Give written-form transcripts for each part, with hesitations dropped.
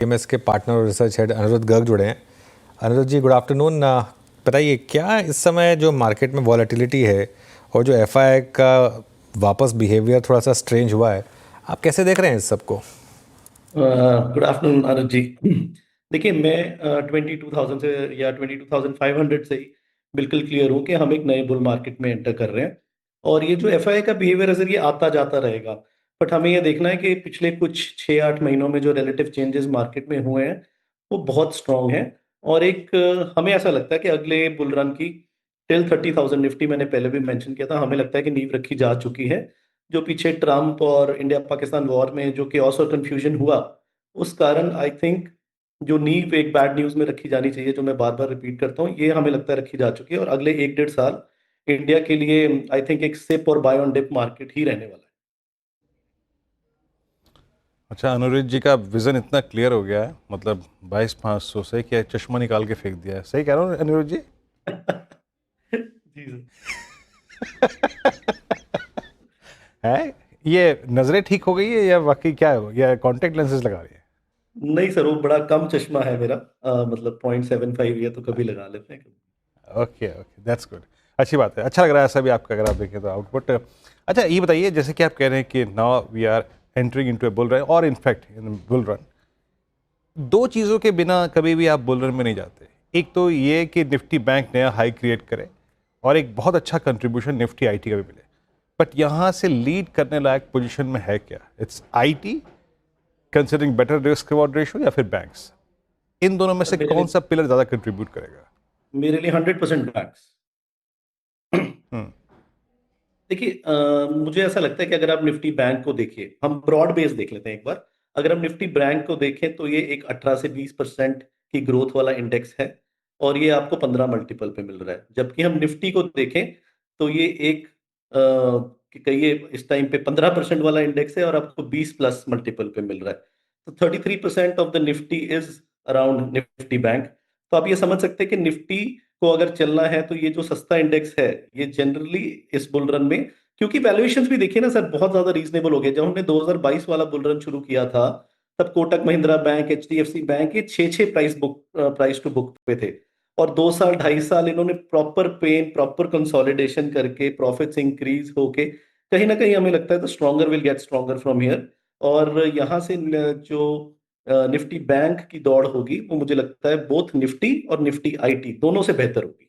MS के partner और research head Anirudh Garg जुड़े हैं। अनिरुद्ध जी, गुड आफ्टरनून। बताइए, क्या इस समय जो मार्केट में वॉलेटिलिटी है और जो एफआई का वापस बिहेवियर थोड़ा सा स्ट्रेंज हुआ है, आप कैसे देख रहे हैं इस सबको? Good afternoon Anand ji. देखिए, मैं 22,000 से या 22,500 से ही बिल्कुल क्लियर हूँ कि हम एक नए बुल मार्केट में एंटर कर रहे हैं। और ये जो एफआई का बिहेवियर है सर, ये आता जाता रहेगा। बट हमें ये देखना है कि पिछले कुछ 6-8 महीनों में जो रिलेटिव चेंजेस मार्केट में हुए हैं वो बहुत स्ट्रांग हैं। और एक हमें ऐसा लगता है कि अगले बुल रन की टिल 30,000 निफ्टी, मैंने पहले भी मेंशन किया था, हमें लगता है कि नींव रखी जा चुकी है। जो पीछे ट्रम्प और इंडिया पाकिस्तान वॉर में जो केओस और कंफ्यूजन हुआ, उस कारण आई थिंक जो नींव एक बैड न्यूज में रखी जानी चाहिए, जो मैं बार बार रिपीट करता हूँ, ये हमें लगता है रखी जा चुकी है। और अगले 1-1.5 साल इंडिया के लिए आई थिंक एक सिप और बाय ऑन डिप मार्केट ही रहने वाला है। अच्छा, अनुरुद्ध जी का विजन इतना क्लियर हो गया है, मतलब 22,500 से क्या चश्मा निकाल के फेंक दिया है। सही कह रहा हूँ अनुरुद्ध जी? जी सर। है ये नजरें ठीक हो गई है या वाकई क्या है, या कांटेक्ट लेंसेज लगा रही है? नहीं सर, वो बड़ा कम चश्मा है मेरा। मतलब 0.75 ये तो कभी लगा लेते हैं। Okay okay, that's good. अच्छी बात है, अच्छा लग रहा है ऐसा भी आपका, अगर आप देखें तो आउटपुट। अच्छा, ये बताइए, जैसे कि आप कह रहे हैं कि now we are entering into a bull run, और इनफैक्ट इन बुल रन दो चीज़ों के बिना कभी भी आप बुल रन में नहीं जाते। एक तो ये कि निफ्टी बैंक नया हाई क्रिएट करे, और एक बहुत अच्छा कंट्रीब्यूशन निफ्टी आईटी का भी मिले। बट यहाँ से लीड करने लायक पोजीशन में है क्या? It's IT, considering better risk reward ratio, या फिर बैंक्स? इन दोनों में सर से मेरे कौन लिए सा पिलर ज़्यादा कंट्रीब्यूट करेगा? मेरे लिए 100% बैंक्स। हम्म। देखिए, मुझे ऐसा लगता है कि अगर आप निफ्टी बैंक को देखिए, हम ब्रॉड बेस देख लेते हैं एक बार। अगर हम निफ्टी बैंक को देखें तो ये एक 18 से 20% की ग्रोथ वाला इंडेक्स है, और ये आपको 15 मल्टीपल पे मिल रहा है। जबकि हम निफ्टी को देखें तो ये एक कहिए इस टाइम पे 15% वाला इंडेक्स है, और आपको 20+ मल्टीपल पे मिल रहा है। तो 33% of the Nifty is around Nifty bank. तो आप ये समझ सकते हैं कि निफ्टी को अगर चलना है तो ये जो सस्ता इंडेक्स है, ये जनरली इस बुल रन में, क्योंकि वैल्यूएशंस भी देखिए ना सर, बहुत ज्यादा रीजनेबल हो गए। जब हमने 2022 वाला बुल रन शुरू किया था, तब Kotak Mahindra bank, HDFC bank, ये 6-6 प्राइस टू बुक पे थे। और 2 साल 2.5 साल इन्होंने प्रॉपर पेन, प्रॉपर कंसोलिडेशन करके प्रॉफिट्स इंक्रीज होके कहीं ना कहीं हमें लगता है the stronger will get stronger from here. और यहाँ से जो निफ्टी बैंक की दौड़ होगी, वो मुझे लगता है बोथ निफ्टी और निफ्टी आईटी दोनों से बेहतर होगी।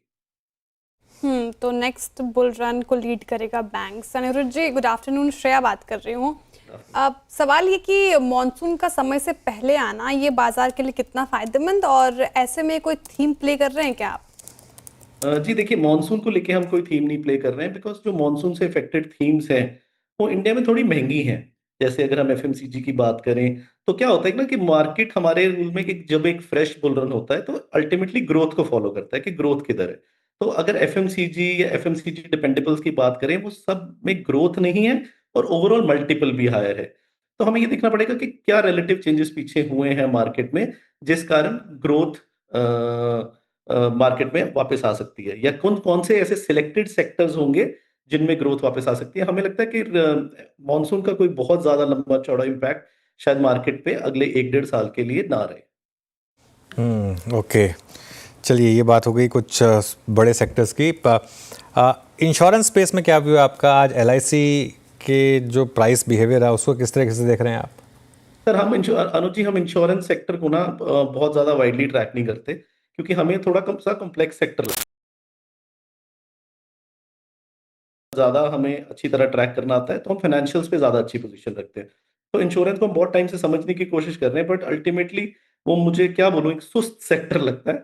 तो नेक्स्ट बुल रन को लीड करेगा बैंक्स। अनिरुद्ध जी, गुड आफ्टरनून, श्रेया बात कर रही हूँ। अब सवाल ये कि मॉनसून का समय से पहले आना ये बाजार के लिए कितना फायदेमंद, और ऐसे में कोई थीम प्ले कर रहे हैं क्या आप? जी देखिए, मॉनसून को लेके हम कोई थीम नहीं प्ले कर रहे हैं, बिकॉज जो मॉनसून से इफेक्टेड थीम्स हैं वो इंडिया में थोड़ी महंगी हैं। जैसे अगर हम एफएमसीजी की बात करें, तो क्या होता है ना कि मार्केट हमारे रूल में कि जब एक फ्रेश बुल रन होता है तो अल्टीमेटली ग्रोथ को फॉलो करता है कि ग्रोथ किधर है। तो अगर एफएमसीजी या एफएमसीजी डिपेंडेबल्स की बात करें, वो सब में ग्रोथ नहीं है, और ओवरऑल मल्टीपल भी हायर है। तो हमें ये देखना पड़ेगा कि क्या रिलेटिव चेंजेस पीछे हुए हैं मार्केट में, जिस कारण ग्रोथ मार्केट में वापस आ सकती है, या कौन कौन से ऐसे सिलेक्टेड सेक्टर्स होंगे जिनमें ग्रोथ वापस आ सकती है। हमें लगता है कि मॉनसून का कोई बहुत ज्यादा लंबा चौड़ा इम्पैक्ट शायद मार्केट पे अगले 1-1.5 साल के लिए ना रहे। ओके, चलिए, ये बात हो गई कुछ बड़े सेक्टर्स की। इंश्योरेंस स्पेस में क्या व्यू है आपका? आज एलआईसी के जो प्राइस बिहेवियर है उसको किस तरीके से देख रहे हैं आप? सर हम अनुज जी, हम इंश्योरेंस सेक्टर को ना बहुत ज्यादा वाइडली ट्रैक नहीं करते, क्योंकि हमें थोड़ा कम सा कॉम्प्लेक्स सेक्टर लगता है। ज्यादा हमें अच्छी तरह ट्रैक करना आता है, तो हम फाइनेंशियल्स पे ज्यादा अच्छी पोजीशन रखते हैं। तो इंश्योरेंस को हम बहुत टाइम से समझने की कोशिश कर रहे हैं, बट अल्टीमेटली वो, मुझे क्या बोलूं, एक सुस्त सेक्टर लगता है।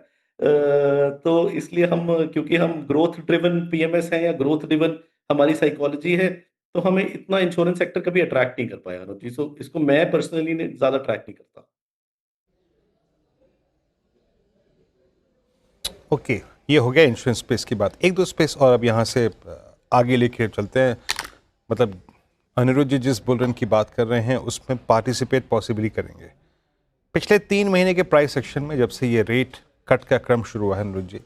तो इसलिए हम, क्योंकि हम ग्रोथ ड्रिवन पीएमएस हैं या ग्रोथ ड्रिवन हमारी साइकोलॉजी है, तो हमें इतना इंश्योरेंस सेक्टर कभी अट्रैक्ट नहीं कर पाया अनुज जी। सो इसको मैं पर्सनली ज्यादा ट्रैक नहीं करता। ओके, ये हो गया इंश्योरेंस स्पेस की बात। एक दो स्पेस और अब यहाँ से आगे लेके चलते हैं। मतलब अनिरुद्ध जी जिस बुल रन की बात कर रहे हैं उसमें पार्टिसिपेट पॉसिबली करेंगे। पिछले 3 महीने के प्राइस सेक्शन में जब से ये रेट कट का क्रम शुरू हुआ है अनिरुद्ध जी,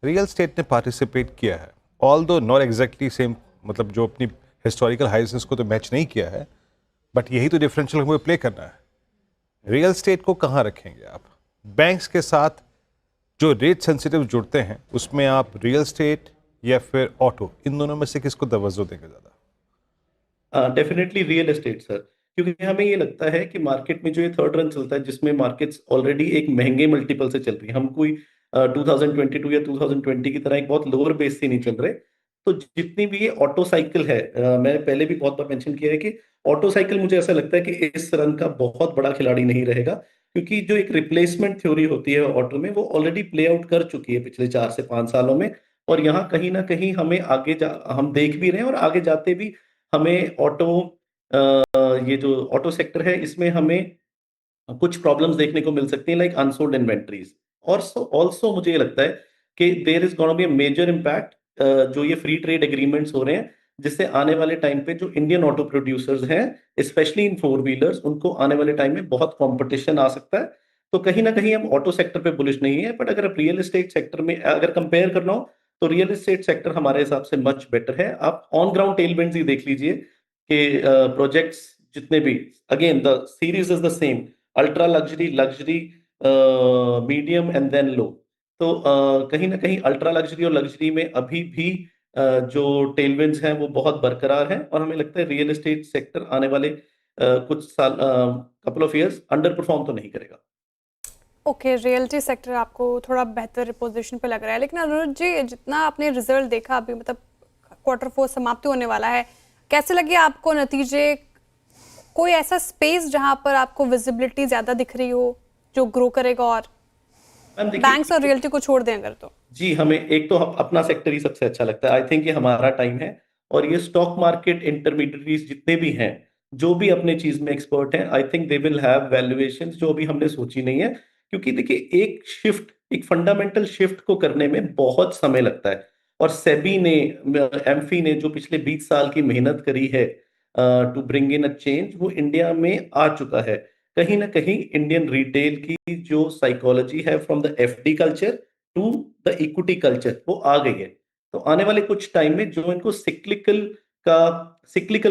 रियल स्टेट ने पार्टिसिपेट किया है, ऑल दो नॉट एग्जैक्टली सेम, मतलब जो अपनी हिस्टोरिकल हाइसेस को तो मैच नहीं किया है, बट यही तो डिफरेंशियल हमें प्ले करना है। रियल स्टेट को कहाँ रखेंगे आप? बैंक्स के साथ जो रेट सेंसिटिव जुड़ते हैं उसमें आप रियल स्टेट या फिर ऑटो, इन दोनों में से किसको तवज्जो देंगे ज़्यादा? डेफिनेटली रियल एस्टेट सर, क्योंकि हमें ये लगता है कि मार्केट में जो ये थर्ड रन चलता है जिसमें मार्केट्स ऑलरेडी एक महंगे मल्टीपल से चल रही है, हम कोई 2022 या 2020 की तरह एक बहुत लोअर बेस से नहीं चल रहे। तो जितनी भी ये ऑटो साइकिल है, मैंने पहले भी बहुत बार मेंशन किया है कि ऑटो साइकिल मुझे ऐसा लगता है कि इस रन का बहुत बड़ा खिलाड़ी नहीं रहेगा, क्योंकि जो एक रिप्लेसमेंट थ्योरी होती है ऑटो में वो ऑलरेडी प्ले आउट कर चुकी है पिछले 4 से 5 सालों में। और यहाँ कहीं ना कहीं हमें हम देख भी रहे हैं और आगे जाते भी हमें ये जो ऑटो सेक्टर है इसमें हमें कुछ प्रॉब्लम्स देखने को मिल सकती हैं, लाइक अनसोल्ड इन्वेंट्रीज। और ऑल्सो मुझे ये लगता है कि there is gonna be a major impact, जो ये फ्री ट्रेड एग्रीमेंट्स हो रहे हैं, जिससे आने वाले टाइम पे जो इंडियन ऑटो प्रोड्यूसर्स हैं, स्पेशली इन फोर व्हीलर्स, उनको आने वाले टाइम में बहुत कंपटीशन आ सकता है। तो कहीं ना कहीं हम ऑटो सेक्टर पे बुलिश नहीं है, बट अगर रियल एस्टेट सेक्टर में अगर कंपेयर करना हो तो रियल एस्टेट सेक्टर हमारे हिसाब से मच बेटर है। आप ऑन ग्राउंड टेलविंड्स ही देख लीजिए कि प्रोजेक्ट्स जितने भी, again the series is the same, ultra luxury, luxury, medium and then low. तो कहीं ना कहीं अल्ट्रा लग्जरी और लग्जरी में अभी भी जो टेलविंड्स हैं वो बहुत बरकरार हैं, और हमें लगता है रियल एस्टेट सेक्टर आने वाले कुछ साल, couple of years under perform तो नहीं करेगा। ओके, रियल्टी सेक्टर आपको थोड़ा बेहतर पोजीशन पे लग रहा है। लेकिन अनुरुद्ध जी, जितना आपने रिजल्ट देखा अभी, मतलब Q4 समाप्ति होने वाला है, कैसे लगे आपको नतीजे? कोई ऐसा स्पेस जहां पर आपको विजिबिलिटी ज्यादा दिख रही हो जो ग्रो करेगा? और मैम देखिए, बैंक्स और रियल्टी को छोड़ दें अगर तो जी हमें एक तो अपना सेक्टर ही सबसे अच्छा लगता है। आई थिंक ये हमारा टाइम है, और ये स्टॉक मार्केट इंटरमीडिएटरीज जितने भी हैं, जो भी अपने चीज में एक्सपर्ट हैं, I think they will have valuations जो अभी हमने सोची नहीं है। क्योंकि देखिए, एक फंडामेंटल शिफ्ट को करने में बहुत समय लगता है, और सेबी ने, एम्फी ने जो पिछले 20 साल की मेहनत करी है to bring in a change, वो इंडिया में आ चुका है। कहीं ना कहीं इंडियन रिटेल की जो साइकोलॉजी है, from the FD culture to the equity culture, वो आ गई है। तो आने वाले कुछ टाइम में जो इनको सिक्लिकल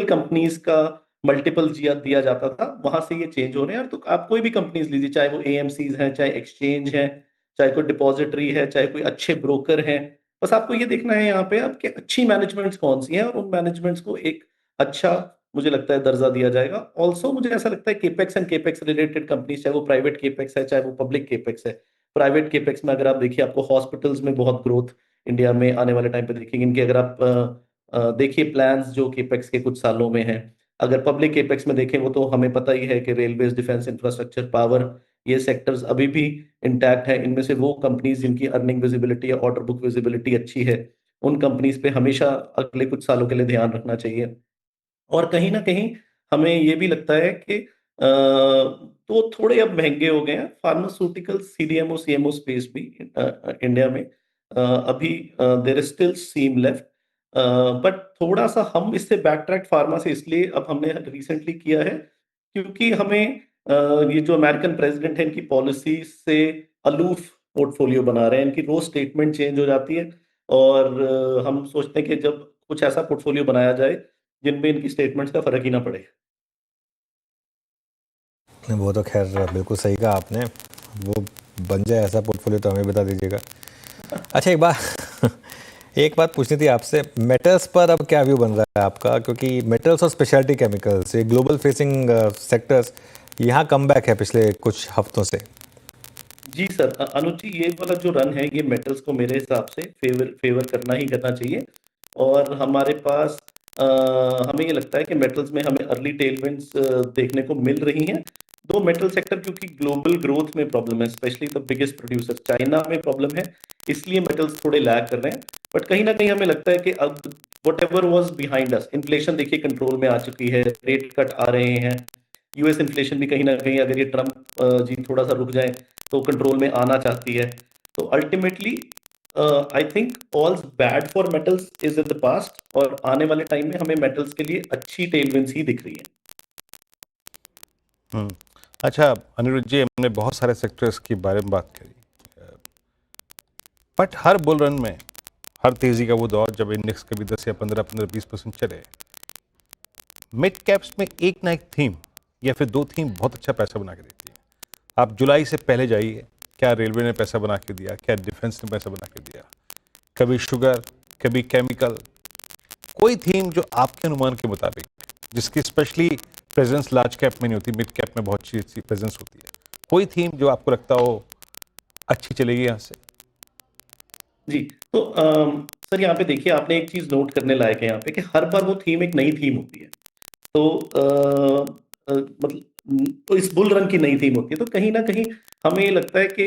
कंपनीज का मल्टीपल दिया जाता था, वहां से ये चेंज हो रहे हैं। और तो आप कोई भी कंपनीज लीजिए, चाहे वो एएमसीज हैं, चाहे एक्सचेंज है, चाहे कोई डिपॉजिटरी है, चाहे कोई अच्छे ब्रोकर हैं, बस आपको ये देखना है यहाँ पे आपके अच्छी मैनेजमेंट्स कौन सी हैं, और उन मैनेजमेंट्स को एक अच्छा, मुझे लगता है, दर्जा दिया जाएगा। ऑल्सो मुझे ऐसा लगता है capex and capex related companies, चाहे वो प्राइवेट केपेक्स है चाहे वो पब्लिक केपेक्स है। प्राइवेट केपेक्स में अगर आप देखिए, आपको हॉस्पिटल्स में बहुत ग्रोथ इंडिया में आने वाले टाइम पे दिखेगी इनके। अगर आप देखिए प्लान्स जो केपेक्स के कुछ सालों में हैं। अगर पब्लिक केपेक्स में देखें, वो तो हमें पता ही है कि रेलवेज, डिफेंस, इंफ्रास्ट्रक्चर, पावर, ये सेक्टर्स अभी भी इंटैक्ट है। इनमें से वो कंपनीज जिनकी अर्निंग विजिबिलिटी या ऑर्डर बुक विजिबिलिटी अच्छी है, उन कंपनीज पे हमेशा अगले कुछ सालों के लिए ध्यान रखना चाहिए। और कहीं ना कहीं हमें ये भी लगता है कि तो थोड़े अब महंगे हो गए हैं फार्मास्यूटिकल, सीडीएमओ सीएमओ स्पेस भी इंडिया में। अभी there is still seem left, but थोड़ा सा हम इससे बैक ट्रैक फार्मा से इसलिए अब हमने रिसेंटली किया है, क्योंकि हमें ये जो अमेरिकन प्रेसिडेंट है, इनकी पॉलिसी से अलूफ पोर्टफोलियो बना रहे हैं। इनकी रोज स्टेटमेंट चेंज हो जाती है, और हम सोचते हैं कि जब कुछ ऐसा पोर्टफोलियो बनाया जाए जिनमें इनकी स्टेटमेंट्स का फर्क ही ना पड़े। वो तो खैर बिल्कुल सही कहा आपने, वो बन जाए ऐसा पोर्टफोलियो तो हमें बता दीजिएगा। अच्छा, एक बात पूछनी थी आपसे, मेटल्स पर अब क्या व्यू बन रहा है आपका? क्योंकि मेटल्स और स्पेशलिटी केमिकल्स, ये ग्लोबल फेसिंग सेक्टर्स, यहाँ कमबैक है पिछले कुछ हफ्तों से। जी सर, अनुज जी, ये वाला जो रन है, ये मेटल्स को मेरे हिसाब से फेवर करना ही करना चाहिए। और हमारे पास हमें ये लगता है कि मेटल्स में हमें अर्ली टेलविंड्स देखने को मिल रही हैं। दो मेटल सेक्टर, क्योंकि ग्लोबल ग्रोथ में प्रॉब्लम है, specially the biggest producer China में प्रॉब्लम है, इसलिए मेटल्स थोड़े लैग कर रहे हैं। बट कहीं ना कहीं हमें लगता है कि अब what ever was behind us, inflation देखिए कंट्रोल में आ चुकी है, रेट कट आ रहे हैं। यूएस इन्फ्लेशन भी कहीं ना कहीं, अगर ये ट्रम्प जी थोड़ा सा रुक जाए तो कंट्रोल में आना चाहती है। तो ultimately I think all's bad for metals is in the past, और आने वाले टाइम में हमें मेटल्स के लिए अच्छी टेलविंड्स ही दिख रही है। अच्छा अनिरुद्ध जी, हमने बहुत सारे सेक्टर्स के बारे में बात करी, बट हर बुल रन में, हर तेजी का वो दौर जब इंडेक्स कभी 10 या 15-20% चले, मिड कैप्स में एक ना एक थीम या फिर दो थीम बहुत अच्छा पैसा बना के देती है। आप जुलाई से पहले जाइए, क्या रेलवे ने पैसा बना के दिया, क्या डिफेंस ने पैसा बना के दिया, कभी शुगर, कभी केमिकल, कोई थीम जो आपके अनुमान के मुताबिक, जिसकी स्पेशली प्रेजेंस लार्ज कैप में नहीं होती, मिड कैप में बहुत अच्छी प्रेजेंस होती है, कोई थीम जो आपको लगता हो अच्छी चलेगी यहाँ से? जी, तो सर यहाँ पे देखिए, आपने एक चीज नोट करने लायक है यहाँ पे कि हर बार वो थीम एक नई थीम होती है। तो मतलब तो इस बुल रन की नई थीम होती है, तो कहीं ना कहीं हमें ये लगता है कि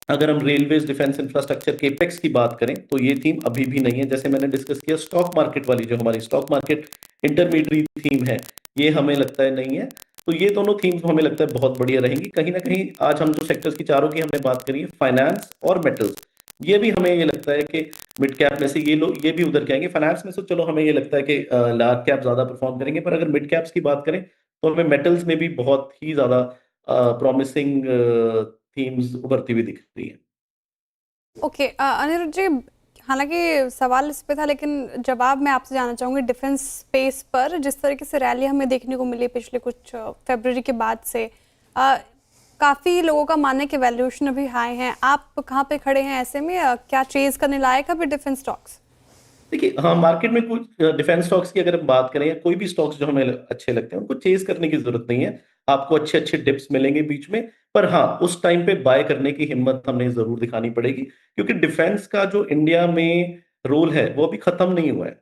अगर हम रेलवेज, डिफेंस, इंफ्रास्ट्रक्चर, केपेक्स की बात करें तो ये थीम अभी भी नहीं है। जैसे मैंने डिस्कस किया, स्टॉक मार्केट वाली जो हमारी स्टॉक मार्केट इंटरमीडिएट थीम है, ये हमें लगता है नहीं है। तो ये दोनों थीम्स हमें लगता है बहुत बढ़िया रहेंगी। कहीं ना कहीं आज हम जो सेक्टर्स की चारों की हमने बात करी है, फाइनेंस और मेटल्स, ये भी हमें ये लगता है कि मिड कैप में से ये लोग ये भी उधर के आएंगे। फाइनेंस में से चलो हमें ये लगता है कि लार्ज कैप ज्यादा परफॉर्म करेंगे, पर अगर मिड कैप्स की बात करें तो हमें मेटल्स में भी बहुत ही ज्यादा प्रॉमिसिंग थीम्स उभरती हुई दिख रही है। ओके, अनिरुद्ध जी, हालांकि सवाल इस पे था लेकिन जवाब मैं आपसे जानना चाहूँगी डिफेंस स्पेस पर। जिस तरीके से रैली हमें देखने को मिली पिछले कुछ फरवरी के बाद से, काफ़ी लोगों का मानना है कि वैल्यूएशन अभी हाई हैं। आप कहाँ पे खड़े हैं ऐसे में? क्या चेज करने लायक है अभी डिफेंस स्टॉक्स? देखिए, हाँ, मार्केट में कुछ डिफेंस स्टॉक्स की अगर हम बात करें या कोई भी स्टॉक्स जो हमें अच्छे लगते हैं, उनको चेज करने की जरूरत नहीं है। आपको अच्छे अच्छे डिप्स मिलेंगे बीच में, पर हाँ, उस टाइम पे बाय करने की हिम्मत हमने जरूर दिखानी पड़ेगी, क्योंकि डिफेंस का जो इंडिया में रोल है वो अभी खत्म नहीं हुआ है।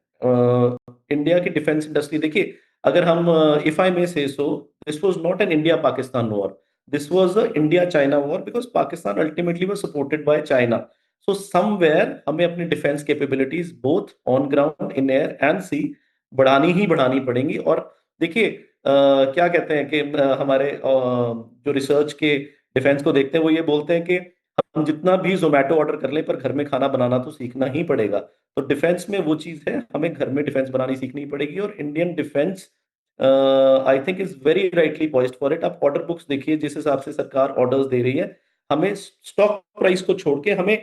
इंडिया की डिफेंस इंडस्ट्री देखिए, अगर हम if I may say so, this was not an India Pakistan war, this was a India China war, because Pakistan ultimately was supported by China. So somewhere हमें अपनी defence capabilities both on ground, in air and sea बढ़ानी ही बढ़ानी पड़ेंगी। और देखिए, क्या कहते हैं कि हमारे जो रिसर्च के डिफेंस को देखते हैं, वो ये बोलते हैं कि हम जितना भी जोमेटो ऑर्डर कर लें, पर घर में खाना बनाना तो सीखना ही पड़ेगा। तो डिफेंस में वो चीज है, हमें घर में डिफेंस बनानी सीखनी पड़ेगी। और Indian defence I think is very rightly poised for it. आप ऑर्डर बुक्स देखिए, जिस हिसाब से सरकार ऑर्डर्स दे रही है, हमें स्टॉक प्राइस को छोड़ के हमें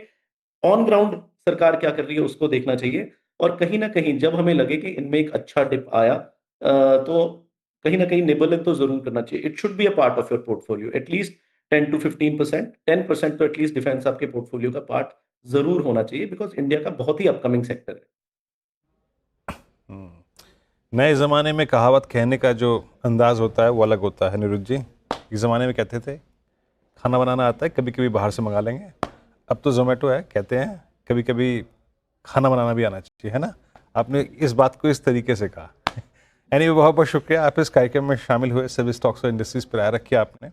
ऑन ग्राउंड सरकार क्या कर रही है उसको देखना चाहिए। और कहीं ना कहीं जब हमें लगे कि इनमें एक अच्छा डिप आया, तो कहीं ना कहीं निबल इन तो जरूर करना चाहिए। It should be a part of your portfolio, at least 10 to 15%। 10% तो एटलीस्ट डिफेंस आपके पोर्टफोलियो का पार्ट जरूर होना चाहिए, बिकॉज इंडिया का बहुत ही अपकमिंग सेक्टर है। नए ज़माने में कहावत कहने का जो अंदाज होता है वो अलग होता है। अनिरुद्ध जी, इस ज़माने में कहते थे खाना बनाना आता है, कभी कभी बाहर से मंगा लेंगे। अब तो जोमेटो है, कहते हैं कभी कभी खाना बनाना भी आना चाहिए, है ना? आपने इस बात को इस तरीके से कहा। एनीवे, बहुत बहुत शुक्रिया, आप इस कार्यक्रम में शामिल हुए, सभी स्टॉक्स और इंडस्ट्रीज पर राय रखी आपने,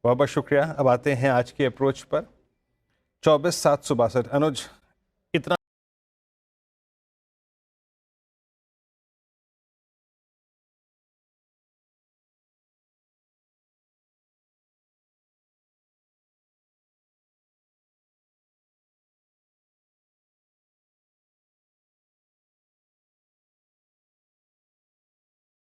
बहुत बहुत शुक्रिया। अब आते हैं आज की अप्रोच पर। 24,762। अनुज,